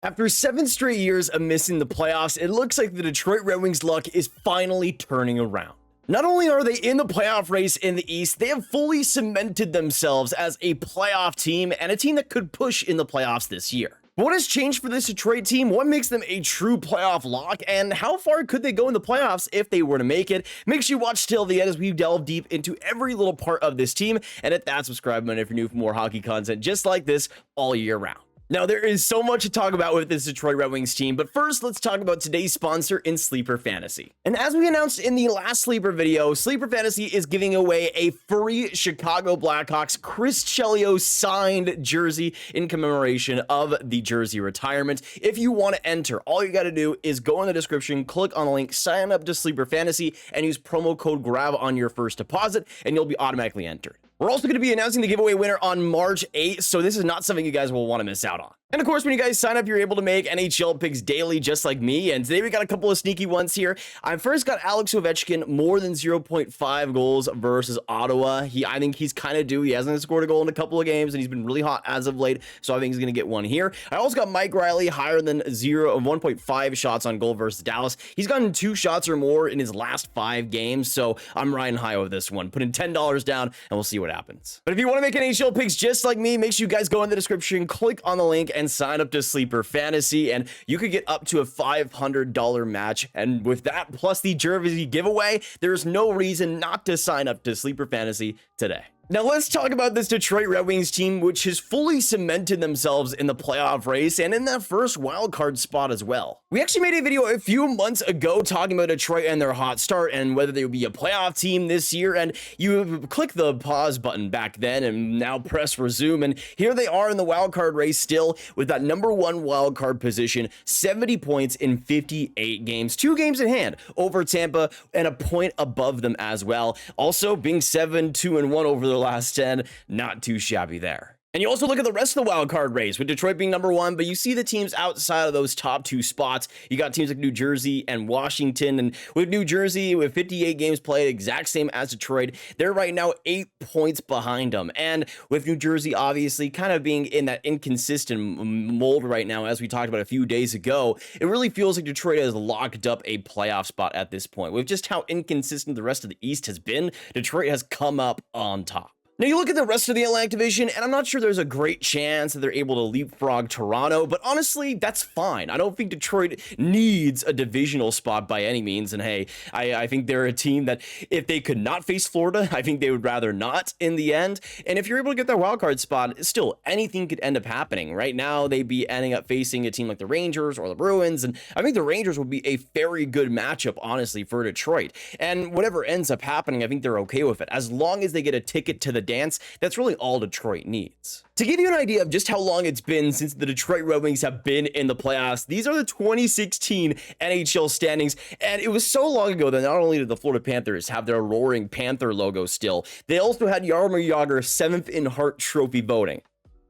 After 7 straight years of missing the playoffs, it looks like the Detroit Red Wings' luck is finally turning around. Not only are they in the playoff race in the East, they have fully cemented themselves as a playoff team and a team that could push in the playoffs this year. But what has changed for this Detroit team? What makes them a true playoff lock? And how far could they go in the playoffs if they were to make it? Make sure you watch till the end as we delve deep into every little part of this team. And hit that subscribe button if you're new for more hockey content just like this all year round. Now, there is so much to talk about with this Detroit Red Wings team, but first, let's talk about today's sponsor in Sleeper Fantasy. And as we announced in the last Sleeper video, Sleeper Fantasy is giving away a free Chicago Blackhawks Chris Chelios signed jersey in commemoration of the jersey retirement. If you want to enter, all you got to do is go in the description, click on the link, sign up to Sleeper Fantasy, and use promo code GRAV on your first deposit, and you'll be automatically entered. We're also going to be announcing the giveaway winner on March 8th, so this is not something you guys will want to miss out on. And of course, when you guys sign up, you're able to make NHL picks daily, just like me. And today we got a couple of sneaky ones here. I first got Alex Ovechkin more than 0.5 goals versus Ottawa. I think he's kind of due. He hasn't scored a goal in a couple of games, and he's been really hot as of late. So I think he's going to get one here. I also got Mike Riley higher than 1.5 shots on goal versus Dallas. He's gotten 2 shots or more in his last 5 games. So I'm riding high with this one. Put in $10 down, and we'll see what happens. But if you want to make NHL picks just like me, make sure you guys go in the description, click on the link, and sign up to Sleeper Fantasy, and you could get up to a $500 match. And with that, plus the jersey giveaway, there's no reason not to sign up to Sleeper Fantasy today. Now let's talk about this Detroit Red Wings team, which has fully cemented themselves in the playoff race and in that first wildcard spot as well. We actually made a video a few months ago talking about Detroit and their hot start and whether they would be a playoff team this year, and you click the pause button back then and now press resume, and here they are in the wildcard race still with that number 1 wildcard position, 70 points in 58 games, 2 games in hand over Tampa and a point above them as well. Also being 7-2-1 over the last 10, not too shabby there. And you also look at the rest of the wild card race with Detroit being number 1, but you see the teams outside of those top 2 spots. You got teams like New Jersey and Washington, and with New Jersey with 58 games played, exact same as Detroit, they're right now 8 points behind them. And with New Jersey obviously kind of being in that inconsistent mold right now, as we talked about a few days ago, it really feels like Detroit has locked up a playoff spot at this point. With just how inconsistent the rest of the East has been, Detroit has come up on top. Now, you look at the rest of the Atlantic Division, and I'm not sure there's a great chance that they're able to leapfrog Toronto, but honestly, that's fine. I don't think Detroit needs a divisional spot by any means, and hey, I think they're a team that if they could not face Florida, I think they would rather not in the end, and if you're able to get that wildcard spot, still, anything could end up happening. Right now, they'd be ending up facing a team like the Rangers or the Bruins, and I think the Rangers would be a very good matchup, honestly, for Detroit, and whatever ends up happening, I think they're okay with it, as long as they get a ticket to the dance. That's really all Detroit needs. To give you an idea of just how long it's been since the Detroit Red Wings have been in the playoffs, these are the 2016 NHL standings, and it was so long ago that not only did the Florida Panthers have their roaring Panther logo still, they also had Jaromir Jagr 7th in Hart Trophy voting.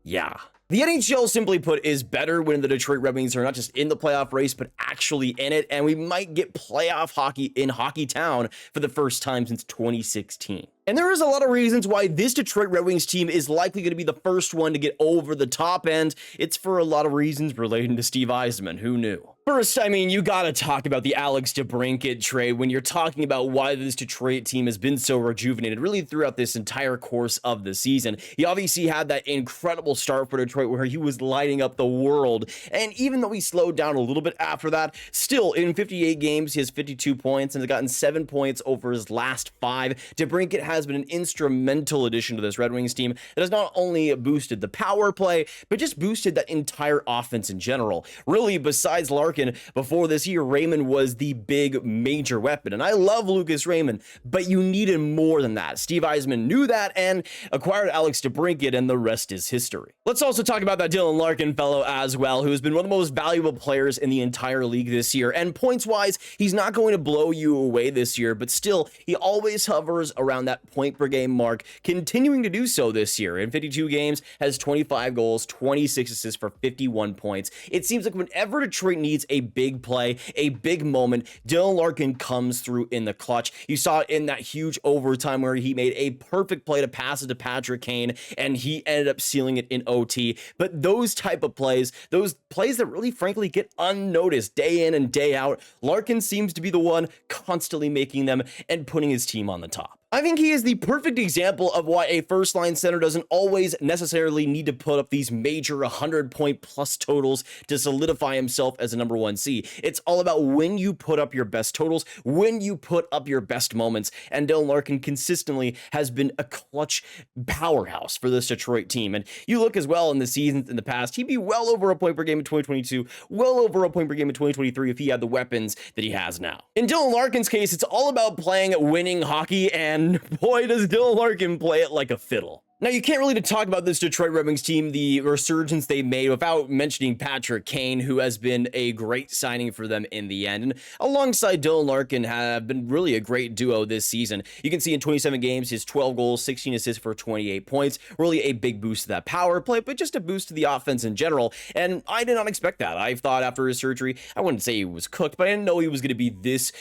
Yeah. The NHL, simply put, is better when the Detroit Red Wings are not just in the playoff race, but actually in it, and we might get playoff hockey in Hockey Town for the first time since 2016. And there is a lot of reasons why this Detroit Red Wings team is likely going to be the first one to get over the top end. It's for a lot of reasons relating to Steve Yzerman. Who knew? First, I mean, you got to talk about the Alex DeBrincat trade when you're talking about why this Detroit team has been so rejuvenated really throughout this entire course of the season. He obviously had that incredible start for Detroit where he was lighting up the world. And even though he slowed down a little bit after that, still in 58 games, he has 52 points and has gotten 7 points over his last 5. DeBrincat has been an instrumental addition to this Red Wings team that has not only boosted the power play, but just boosted that entire offense in general. Really, besides Larkin, before this year, Raymond was the big major weapon. And I love Lucas Raymond, but you needed more than that. Steve Yzerman knew that and acquired Alex DeBrincat, and the rest is history. Let's also talk about that Dylan Larkin fellow as well, who has been one of the most valuable players in the entire league this year. And points-wise, he's not going to blow you away this year, but still, he always hovers around that point per game mark, continuing to do so this year. In 52 games, has 25 goals, 26 assists for 51 points. It seems like whenever Detroit needs a big play, a big moment, Dylan Larkin comes through in the clutch. You saw it in that huge overtime where he made a perfect play to pass it to Patrick Kane, and he ended up sealing it in OT. But those type of plays, those plays that really frankly get unnoticed day in and day out, Larkin seems to be the one constantly making them and putting his team on the top. I think he is the perfect example of why a first-line center doesn't always necessarily need to put up these major 100-point plus totals to solidify himself as a number 1C. It's all about when you put up your best totals, when you put up your best moments, and Dylan Larkin consistently has been a clutch powerhouse for this Detroit team. And you look as well in the seasons in the past, he'd be well over a point per game in 2022, well over a point per game in 2023 if he had the weapons that he has now. In Dylan Larkin's case, it's all about playing winning hockey, and boy, does Dylan Larkin play it like a fiddle. Now, you can't really talk about this Detroit Red Wings team, the resurgence they made, without mentioning Patrick Kane, who has been a great signing for them in the end. And alongside Dylan Larkin have been really a great duo this season. You can see in 27 games, his 12 goals, 16 assists for 28 points. Really a big boost to that power play, but just a boost to the offense in general. And I did not expect that. I thought after his surgery, I wouldn't say he was cooked, but I didn't know he was going to be this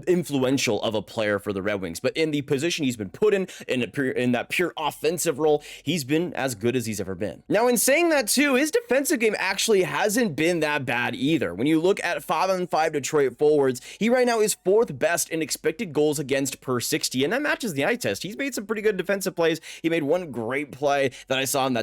influential of a player for the Red Wings. But in the position he's been put in that pure offensive role, he's been as good as he's ever been. Now, in saying that too, his defensive game actually hasn't been that bad either. When you look at 5-on-5 Detroit forwards, he right now is 4th best in expected goals against per 60, and that matches the eye test. He's made some pretty good defensive plays. He made one great play that I saw in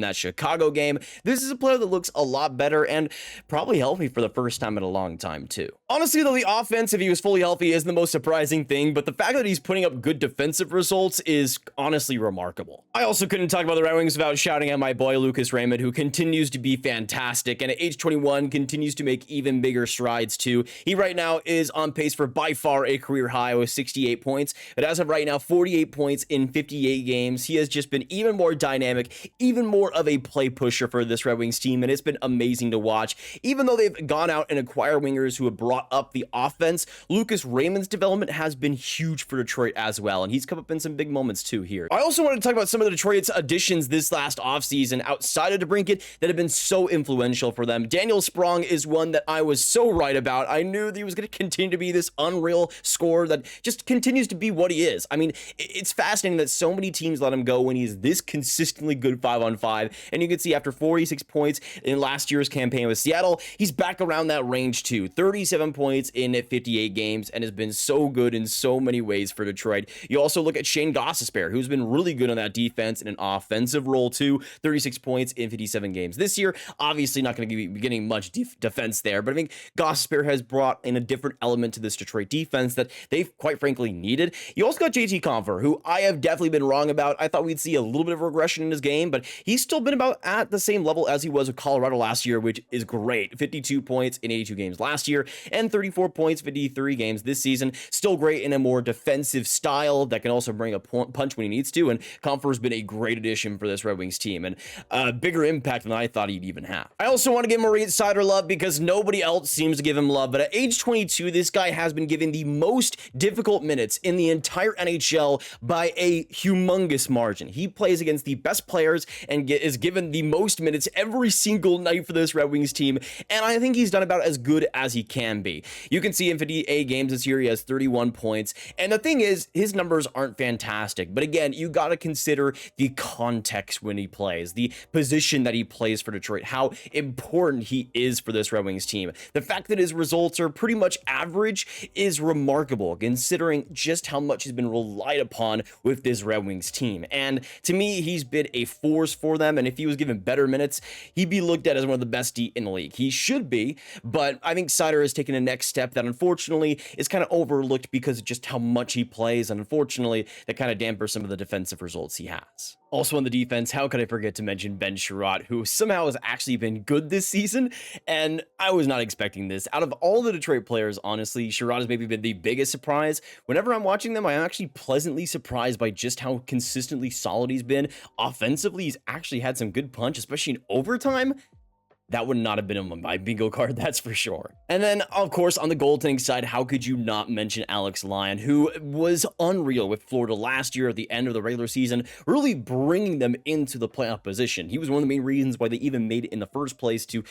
that Chicago game. This is a player that looks a lot better and probably healthy for the first time in a long time too. Honestly, though, the offense, if he was fully healthy, isn't the most surprising thing, but the fact that he's putting up good defensive results is honestly remarkable. I also couldn't talk about the Red Wings without shouting at my boy Lucas Raymond, who continues to be fantastic, and at age 21 continues to make even bigger strides too. He right now is on pace for by far a career high with 68 points, but as of right now, 48 points in 58 games. He has just been even more dynamic, even more of a play pusher for this Red Wings team, and it's been amazing to watch. Even though they've gone out and acquired wingers who have brought up the offense, Lucas Raymond's development has been huge for Detroit as well, and he's come up in some big moments too here. I also wanted to talk about some of the Detroit's additions this last offseason outside of DeBrincat that have been so influential for them. Daniel Sprong is one that I was so right about. I knew that he was going to continue to be this unreal scorer that just continues to be what he is. I mean, it's fascinating that so many teams let him go when he's this consistently good 5-on-5, and you can see after 46 points in last year's campaign with Seattle, he's back around that range too. 37 points in 58 games and has been so good in so many ways for Detroit. You also look at Shane Gostisbehere, who's been really good on that defense in an offensive role too. 36 points in 57 games this year. Obviously not going to be getting much defense there, but I think Gostisbehere has brought in a different element to this Detroit defense that they've quite frankly needed. You also got JT Compher, who I have definitely been wrong about. I thought we'd see a little bit of regression in his game, but he's still been about at the same level as he was with Colorado last year, which is great. 52 points in 82 games last year and 34 points, 53 games this season. Still great in a more defensive style that can also bring a punch when he needs to, and Compher has been a great addition for this Red Wings team and a bigger impact than I thought he'd even have. I also want to give Moritz Seider love because nobody else seems to give him love, but at age 22, this guy has been given the most difficult minutes in the entire NHL by a humongous margin. He plays against the best players and is given the most minutes every single night for this Red Wings team, and I think he's done about as good as he can be. You can see in 58 games this year, he has 31 points, and the thing is, his numbers aren't fantastic, but again, you got to consider the context when he plays, the position that he plays for Detroit, how important he is for this Red Wings team. The fact that his results are pretty much average is remarkable, considering just how much he's been relied upon with this Red Wings team. And to me, he's been a force for them, and if he was given better minutes, he'd be looked at as one of the best D in the league. He should be, but I think Seider has taken a next step that unfortunately is kind of overlooked because of just how much he plays, and unfortunately, that kind of dampers some of the defensive results he has. Also on the defense, how could I forget to mention Ben Chiarot, who somehow has actually been good this season, and I was not expecting this. Out of all the Detroit players, honestly, Chiarot has maybe been the biggest surprise. Whenever I'm watching them, I'm actually pleasantly surprised by just how consistently solid he's been. Offensively, he's actually had some good punch, especially in overtime. that would not have been on my bingo card, that's for sure. And then, of course, on the goaltending side, how could you not mention Alex Lyon, who was unreal with Florida last year at the end of the regular season, really bringing them into the playoff position. He was one of the main reasons why they even made it in the first place to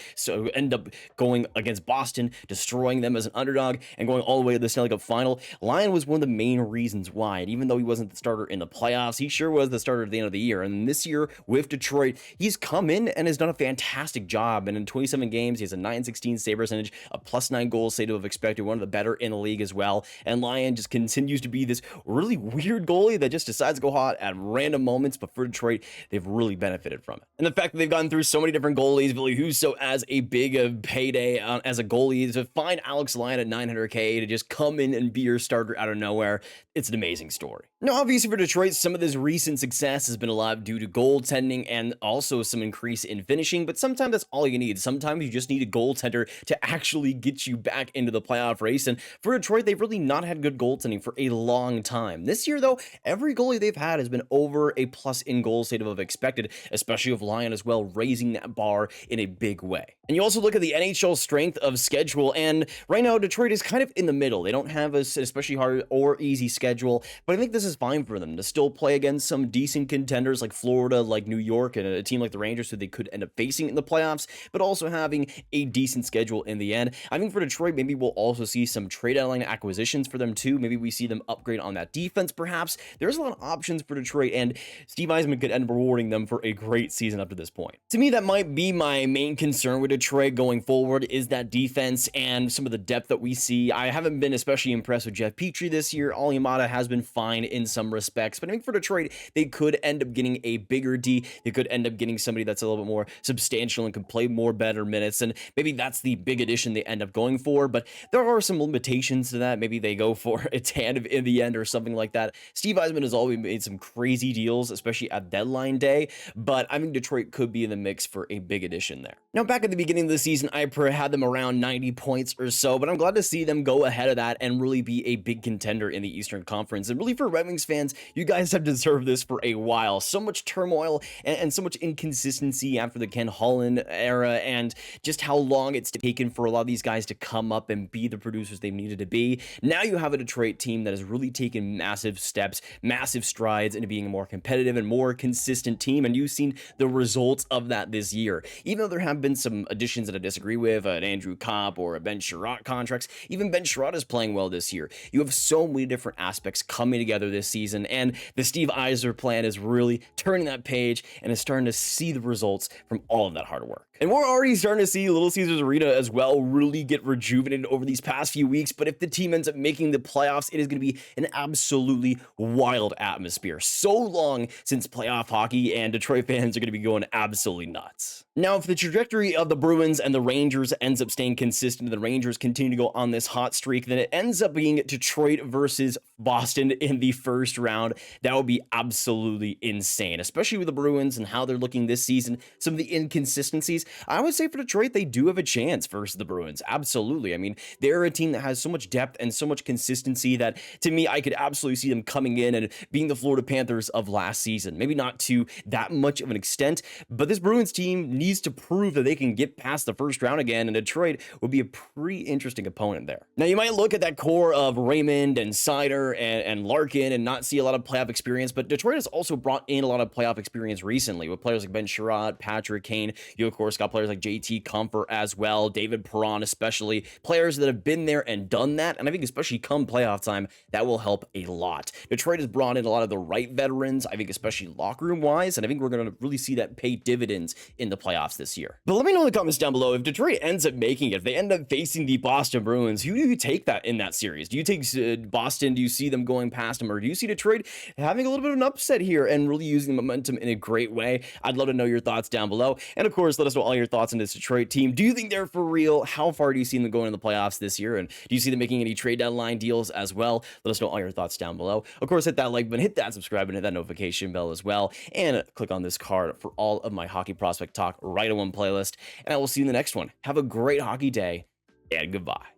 end up going against Boston, destroying them as an underdog, and going all the way to the Stanley Cup final. Lyon was one of the main reasons why. And even though he wasn't the starter in the playoffs, he sure was the starter at the end of the year. And this year with Detroit, he's come in and has done a fantastic job. And in 27 games, he has a .916 save percentage, a +9 goals saved of expected, one of the better in the league as well. And Lyon just continues to be this really weird goalie that just decides to go hot at random moments. But for Detroit, they've really benefited from it. And the fact that they've gone through so many different goalies, Billy Husso as a big payday as a goalie, to find Alex Lyon at $900K to just come in and be your starter out of nowhere, it's an amazing story. Now, obviously for Detroit, some of this recent success has been a lot due to goaltending and also some increase in finishing, but sometimes that's all you need. Sometimes you just need a goaltender to actually get you back into the playoff race, and for Detroit, they've really not had good goaltending for a long time. This year, though, every goalie they've had has been over a plus in goal save of expected, especially with Lyon as well, raising that bar in a big way. And you also look at the NHL strength of schedule, and right now, Detroit is kind of in the middle. They don't have an especially hard or easy schedule, but I think this is fine for them to still play against some decent contenders like Florida, like New York, and a team like the Rangers who they could end up facing in the playoffs, but also having a decent schedule in the end. I think for Detroit, maybe we'll also see some trade deadline acquisitions for them too. Maybe we see them upgrade on that defense, perhaps. There's a lot of options for Detroit, and Steve Yzerman could end up rewarding them for a great season up to this point. To me, that might be my main concern with Detroit going forward, is that defense and some of the depth that we see. I haven't been especially impressed with Jeff Petrie this year. Olli Maatta has been fine in some respects, but I think for Detroit, they could end up getting a bigger D. They could end up getting somebody that's a little bit more substantial and can play more better minutes, and maybe that's the big addition they end up going for, but there are some limitations to that. Maybe they go for a Tanev in the end or something like that. Steve Yzerman has always made some crazy deals, especially at deadline day, but I think Detroit could be in the mix for a big addition there. Now, back at the beginning of the season, I had them around 90 points or so, but I'm glad to see them go ahead of that and really be a big contender in the Eastern Conference. And really for Red Wings fans, you guys have deserved this for a while. So much turmoil and so much inconsistency after the Ken Holland era, and just how long it's taken for a lot of these guys to come up and be the producers they've needed to be. Now you have a Detroit team that has really taken massive steps, massive strides into being a more competitive and more consistent team, and you've seen the results of that this year. Even though there have been some additions that I disagree with, an Andrew Copp or a Ben Chiarot contracts, even Ben Chiarot is playing well this year. You have so many different aspects coming together this season, and the Steve Yzerman plan is really turning that page and is starting to see the results from all of that hard work. And we're already starting to see Little Caesars Arena as well really get rejuvenated over these past few weeks, but if the team ends up making the playoffs, it is going to be an absolutely wild atmosphere. So long since playoff hockey, and Detroit fans are going to be going absolutely nuts. Now, if the trajectory of the Bruins and the Rangers ends up staying consistent, and the Rangers continue to go on this hot streak, then it ends up being Detroit versus Boston in the first round. That would be absolutely insane, especially with the Bruins and how they're looking this season. Some of the inconsistencies, I would say for Detroit, they do have a chance versus the Bruins. Absolutely. I mean, they're a team that has so much depth and so much consistency that, to me, I could absolutely see them coming in and being the Florida Panthers of last season. Maybe not to that much of an extent, but this Bruins team needs to prove that they can get past the first round again, and Detroit would be a pretty interesting opponent there. Now, you might look at that core of Raymond and Seider and Larkin and not see a lot of playoff experience, but Detroit has also brought in a lot of playoff experience recently with players like Ben Chiarot, Patrick Kane. You, of course, got players like JT Compher as well, David Perron especially, players that have been there and done that, and I think especially come playoff time, that will help a lot. Detroit has brought in a lot of the right veterans, I think especially locker room wise, and I think we're going to really see that pay dividends in the playoffs this year. But let me know in the comments down below, if Detroit ends up making it, if they end up facing the Boston Bruins, who do you take that in that series? Do you take Boston? Do you see them going past them, or do you see Detroit having a little bit of an upset here and really using the momentum in a great way? I'd love to know your thoughts down below, and of course, let us know all your thoughts on this Detroit team. Do you think they're for real? How far do you see them going in the playoffs this year, and do you see them making any trade deadline deals as well? Let us know all your thoughts down below. Of course, hit that like button, hit that subscribe button, hit that notification bell as well, and click on this card for all of my hockey prospect talk right in one playlist, and I will see you in the next one. Have a great hockey day, and goodbye.